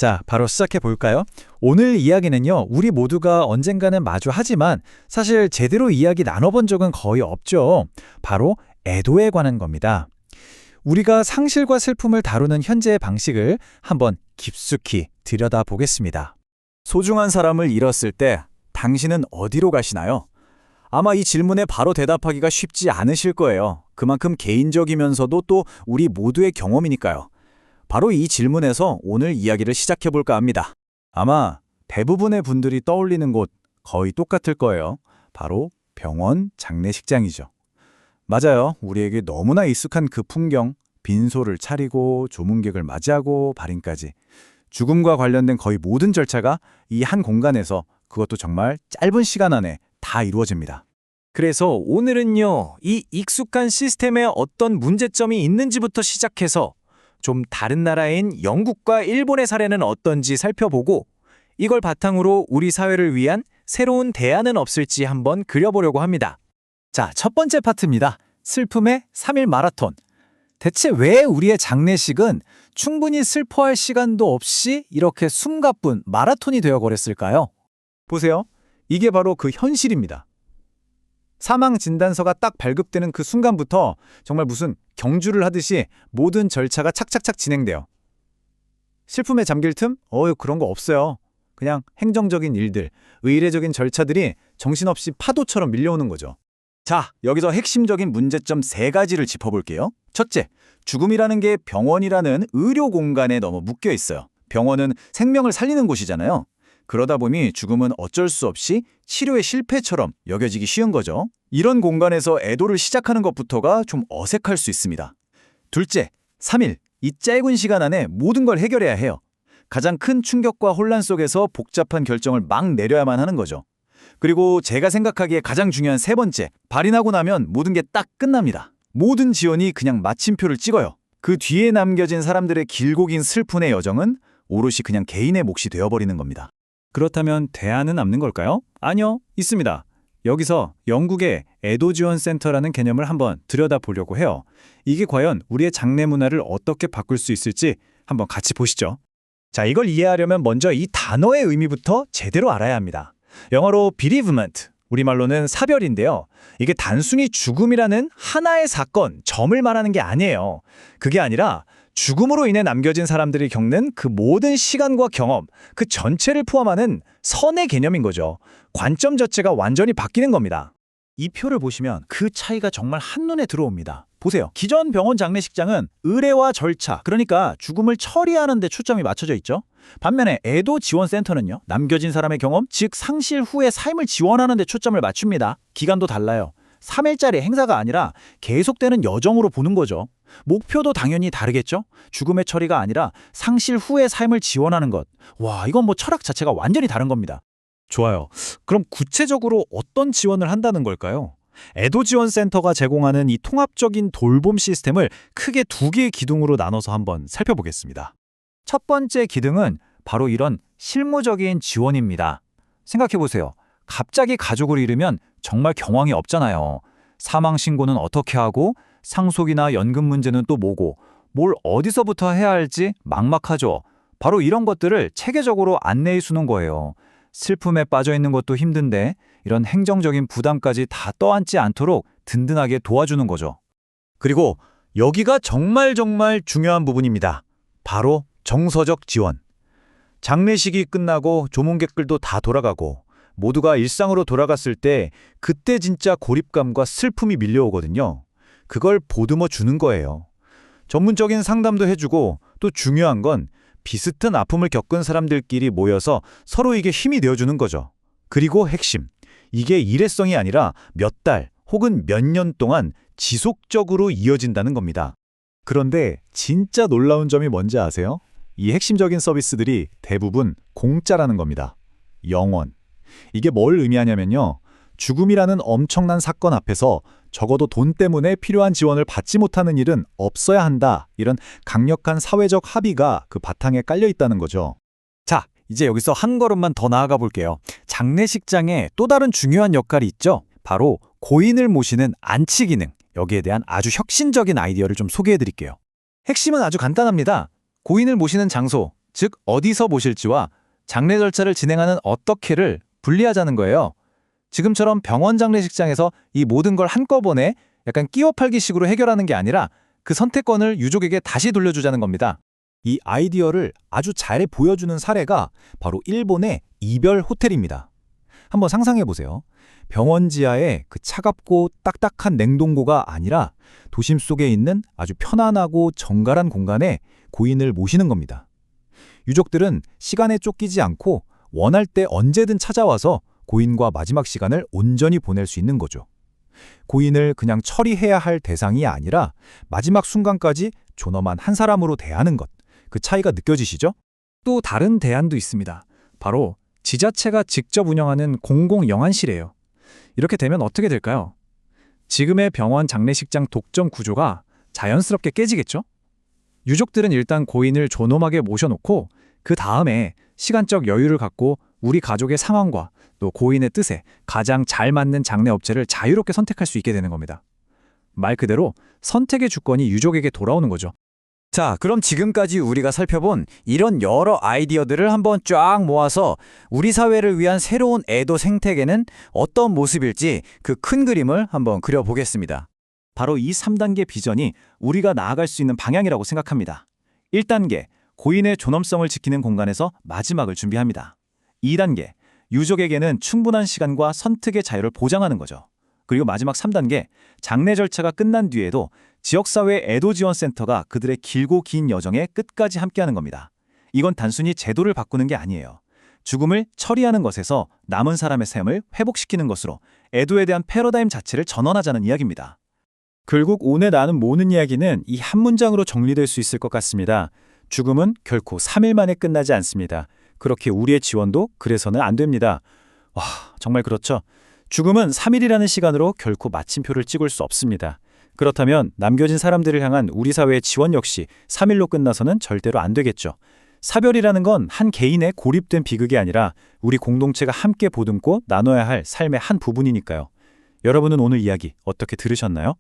자, 바로 시작해 볼까요? 오늘 이야기는요, 우리 모두가 언젠가는 마주하지만 사실 제대로 이야기 나눠본 적은 거의 없죠. 바로 애도에 관한 겁니다. 우리가 상실과 슬픔을 다루는 현재의 방식을 한번 깊숙이 들여다보겠습니다. 소중한 사람을 잃었을 때 당신은 어디로 가시나요? 아마 이 질문에 바로 대답하기가 쉽지 않으실 거예요. 그만큼 개인적이면서도 또 우리 모두의 경험이니까요. 바로 이 질문에서 오늘 이야기를 시작해볼까 합니다. 아마 대부분의 분들이 떠올리는 곳 거의 똑같을 거예요. 바로 병원 장례식장이죠. 맞아요. 우리에게 너무나 익숙한 그 풍경, 빈소를 차리고 조문객을 맞이하고 발인까지. 죽음과 관련된 거의 모든 절차가 이 한 공간에서, 그것도 정말 짧은 시간 안에 다 이루어집니다. 그래서 오늘은요, 이 익숙한 시스템에 어떤 문제점이 있는지부터 시작해서 좀 다른 나라인 영국과 일본의 사례는 어떤지 살펴보고 이걸 바탕으로 우리 사회를 위한 새로운 대안은 없을지 한번 그려보려고 합니다. 자, 첫 번째 파트입니다. 슬픔의 3일 마라톤. 대체 왜 우리의 장례식은 충분히 슬퍼할 시간도 없이 이렇게 숨가쁜 마라톤이 되어버렸을까요? 보세요. 이게 바로 그 현실입니다. 사망 진단서가 딱 발급되는 그 순간부터 정말 무슨 경주를 하듯이 모든 절차가 착착착 진행돼요. 슬픔에 잠길 틈? 그런 거 없어요. 그냥 행정적인 일들, 의례적인 절차들이 정신없이 파도처럼 밀려오는 거죠. 자, 여기서 핵심적인 문제점 3가지를 짚어볼게요. 첫째, 죽음이라는 게 병원이라는 의료 공간에 너무 묶여 있어요. 병원은 생명을 살리는 곳이잖아요. 그러다 보니 죽음은 어쩔 수 없이 치료의 실패처럼 여겨지기 쉬운 거죠. 이런 공간에서 애도를 시작하는 것부터가 좀 어색할 수 있습니다. 둘째, 3일, 이 짧은 시간 안에 모든 걸 해결해야 해요. 가장 큰 충격과 혼란 속에서 복잡한 결정을 막 내려야만 하는 거죠. 그리고 제가 생각하기에 가장 중요한 3번째, 발인하고 나면 모든 게 딱 끝납니다. 모든 지원이 그냥 마침표를 찍어요. 그 뒤에 남겨진 사람들의 길고 긴 슬픔의 여정은 오롯이 그냥 개인의 몫이 되어버리는 겁니다. 그렇다면 대안은 없는 걸까요? 아니요, 있습니다. 여기서 영국의 애도 지원 센터라는 개념을 한번 들여다보려고 해요. 이게 과연 우리의 장례 문화를 어떻게 바꿀 수 있을지 한번 같이 보시죠. 자, 이걸 이해하려면 먼저 이 단어의 의미부터 제대로 알아야 합니다. 영어로 bereavement, 우리말로는 사별인데요. 이게 단순히 죽음이라는 하나의 사건, 점을 말하는 게 아니에요. 그게 아니라 죽음으로 인해 남겨진 사람들이 겪는 그 모든 시간과 경험, 그 전체를 포함하는 선의 개념인 거죠. 관점 자체가 완전히 바뀌는 겁니다. 이 표를 보시면 그 차이가 정말 한눈에 들어옵니다. 보세요. 기존 병원 장례식장은 의례와 절차, 그러니까 죽음을 처리하는 데 초점이 맞춰져 있죠. 반면에 애도 지원센터는요, 남겨진 사람의 경험, 즉 상실 후의 삶을 지원하는 데 초점을 맞춥니다. 기간도 달라요. 3일짜리 행사가 아니라 계속되는 여정으로 보는 거죠. 목표도 당연히 다르겠죠? 죽음의 처리가 아니라 상실 후의 삶을 지원하는 것. 와, 이건 뭐 철학 자체가 완전히 다른 겁니다. 좋아요. 그럼 구체적으로 어떤 지원을 한다는 걸까요? 애도 지원 센터가 제공하는 이 통합적인 돌봄 시스템을 크게 2개의 기둥으로 나눠서 한번 살펴보겠습니다. 첫 번째 기둥은 바로 이런 실무적인 지원입니다. 생각해보세요. 갑자기 가족을 잃으면 정말 경황이 없잖아요. 사망 신고는 어떻게 하고 상속이나 연금 문제는 또 뭐고 뭘 어디서부터 해야 할지 막막하죠. 바로 이런 것들을 체계적으로 안내해 주는 거예요. 슬픔에 빠져 있는 것도 힘든데 이런 행정적인 부담까지 다 떠안지 않도록 든든하게 도와주는 거죠. 그리고 여기가 정말 중요한 부분입니다. 바로 정서적 지원. 장례식이 끝나고 조문객들도 다 돌아가고 모두가 일상으로 돌아갔을 때 그때 진짜 고립감과 슬픔이 밀려오거든요. 그걸 보듬어 주는 거예요. 전문적인 상담도 해주고 또 중요한 건 비슷한 아픔을 겪은 사람들끼리 모여서 서로에게 힘이 되어주는 거죠. 그리고 핵심, 이게 일회성이 아니라 몇 달 혹은 몇 년 동안 지속적으로 이어진다는 겁니다. 그런데 진짜 놀라운 점이 뭔지 아세요? 이 핵심적인 서비스들이 대부분 공짜라는 겁니다. 영원. 이게 뭘 의미하냐면요. 죽음이라는 엄청난 사건 앞에서 적어도 돈 때문에 필요한 지원을 받지 못하는 일은 없어야 한다. 이런 강력한 사회적 합의가 그 바탕에 깔려 있다는 거죠. 자, 이제 여기서 한 걸음만 더 나아가 볼게요. 장례식장에 또 다른 중요한 역할이 있죠. 바로 고인을 모시는 안치 기능. 여기에 대한 아주 혁신적인 아이디어를 좀 소개해 드릴게요. 핵심은 아주 간단합니다. 고인을 모시는 장소, 즉 어디서 모실지와 장례 절차를 진행하는 어떻게를 분리하자는 거예요. 지금처럼 병원 장례식장에서 이 모든 걸 한꺼번에 약간 끼워 팔기식으로 해결하는 게 아니라 그 선택권을 유족에게 다시 돌려주자는 겁니다. 이 아이디어를 아주 잘 보여주는 사례가 바로 일본의 이별 호텔입니다. 한번 상상해 보세요. 병원 지하에 그 차갑고 딱딱한 냉동고가 아니라 도심 속에 있는 아주 편안하고 정갈한 공간에 고인을 모시는 겁니다. 유족들은 시간에 쫓기지 않고 원할 때 언제든 찾아와서 고인과 마지막 시간을 온전히 보낼 수 있는 거죠. 고인을 그냥 처리해야 할 대상이 아니라 마지막 순간까지 존엄한 한 사람으로 대하는 것, 그 차이가 느껴지시죠? 또 다른 대안도 있습니다. 바로 지자체가 직접 운영하는 공공영안실이에요. 이렇게 되면 어떻게 될까요? 지금의 병원 장례식장 독점 구조가 자연스럽게 깨지겠죠? 유족들은 일단 고인을 존엄하게 모셔놓고 그 다음에 시간적 여유를 갖고 우리 가족의 상황과 또 고인의 뜻에 가장 잘 맞는 장례 업체를 자유롭게 선택할 수 있게 되는 겁니다. 말 그대로 선택의 주권이 유족에게 돌아오는 거죠. 자, 그럼 지금까지 우리가 살펴본 이런 여러 아이디어들을 한번 쫙 모아서 우리 사회를 위한 새로운 애도 생태계는 어떤 모습일지 그 큰 그림을 한번 그려보겠습니다. 바로 이 3단계 비전이 우리가 나아갈 수 있는 방향이라고 생각합니다. 1단계, 고인의 존엄성을 지키는 공간에서 마지막을 준비합니다. 2단계, 유족에게는 충분한 시간과 선택의 자유를 보장하는 거죠. 그리고 마지막 3단계, 장례 절차가 끝난 뒤에도 지역사회 애도지원센터가 그들의 길고 긴 여정에 끝까지 함께하는 겁니다. 이건 단순히 제도를 바꾸는 게 아니에요. 죽음을 처리하는 것에서 남은 사람의 삶을 회복시키는 것으로 애도에 대한 패러다임 자체를 전환하자는 이야기입니다. 결국 오늘 나눈 모든 이야기는 이 한 문장으로 정리될 수 있을 것 같습니다. 죽음은 결코 3일 만에 끝나지 않습니다. 그렇게 우리의 지원도 그래서는 안 됩니다. 와, 정말 그렇죠. 죽음은 3일이라는 시간으로 결코 마침표를 찍을 수 없습니다. 그렇다면 남겨진 사람들을 향한 우리 사회의 지원 역시 3일로 끝나서는 절대로 안 되겠죠. 사별이라는 건 한 개인의 고립된 비극이 아니라 우리 공동체가 함께 보듬고 나눠야 할 삶의 한 부분이니까요. 여러분은 오늘 이야기 어떻게 들으셨나요?